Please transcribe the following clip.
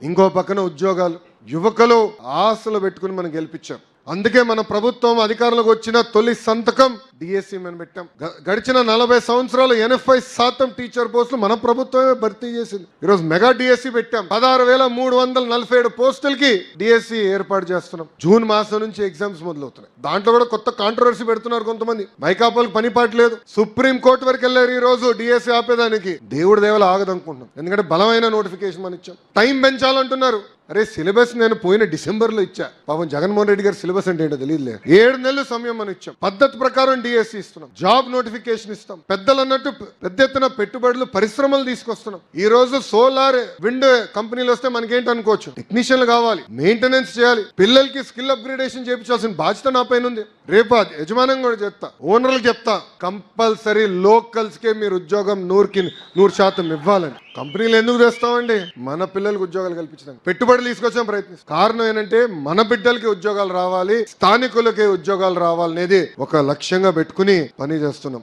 ఇంకో పక్కన ఉద్యోగాలు, యువకులు ఆశలు పెట్టుకుని మనం గెలిపించాం. అందుకే మన ప్రభుత్వం అధికారంలోకి వచ్చిన తొలి సంతకం డిఎస్సి మనం పెట్టాం. గడిచిన 40 సంవత్సరాలు 80% టీచర్ పోస్టులు మన ప్రభుత్వమే భర్తీ చేసింది. ఈరోజు మెగా డిఎస్సి పెట్టాం. 16,347 పోస్టులకి డిఎస్సి ఏర్పాటు చేస్తున్నాం. జూన్ మాసం నుంచి ఎగ్జామ్స్ మొదలవుతున్నాయి. దాంట్లో కూడా కొత్త కాంట్రవర్సీ పెడుతున్నారు కొంతమంది. మైకాపాలకు పని పాట లేదు, సుప్రీం కోర్టు వరకు వెళ్ళారు. ఈ రోజు డిఎస్సి ఆపేదానికి దేవుడి దేవల ఆగదనుకుంటున్నాం. ఎందుకంటే బలమైన నోటిఫికేషన్ మనం ఇచ్చాం. టైం పెంచాలంటున్నారు. అరే సిలబస్ నేను పోయిన డిసెంబర్లో ఇచ్చా. పాపం జగన్మోహన్ రెడ్డి గారు సిలబస్ అంటే ఏంటో తెలియదులే. 7 నెలలు సమయం మనం ఇచ్చాం. పద్ధతి ప్రకారం డిఎస్సి ఇస్తున్నాం. జాబ్ నోటిఫికేషన్ ఇస్తాం. పెద్దలు అన్నట్టు పెద్ద ఎత్తున పెట్టుబడులు, పరిశ్రమలు తీసుకొస్తున్నాం. ఈ రోజు సోలార్, విండ్ కంపెనీలు వస్తే మనకేంటి అనుకోవచ్చు, టెక్నీషియన్లు కావాలి, మెయింటెనెన్స్ చేయాలి, పిల్లలకి స్కిల్ అప్గ్రేడేషన్ చేయించాల్సిన బాధ్యత నా పైన ఉంది. రేపు యజమానం కూడా చెప్తా, ఓనర్లకు చెప్తా, కంపల్సరీ లోకల్స్ కే మీరు ఉద్యోగం 100% ఇవ్వాలని. కంపెనీలు ఎందుకు తెస్తామండి? మన పిల్లలకు ఉద్యోగాలు కల్పించడానికి పెట్టుబడులు తీసుకొచ్చాం, ప్రయత్నిస్తాం. కారణం ఏంటంటే మన బిడ్డలకి ఉద్యోగాలు రావాలి, స్థానికులకి ఉద్యోగాలు రావాలనేది ఒక లక్ష్యంగా పెట్టుకుని పని చేస్తున్నాం.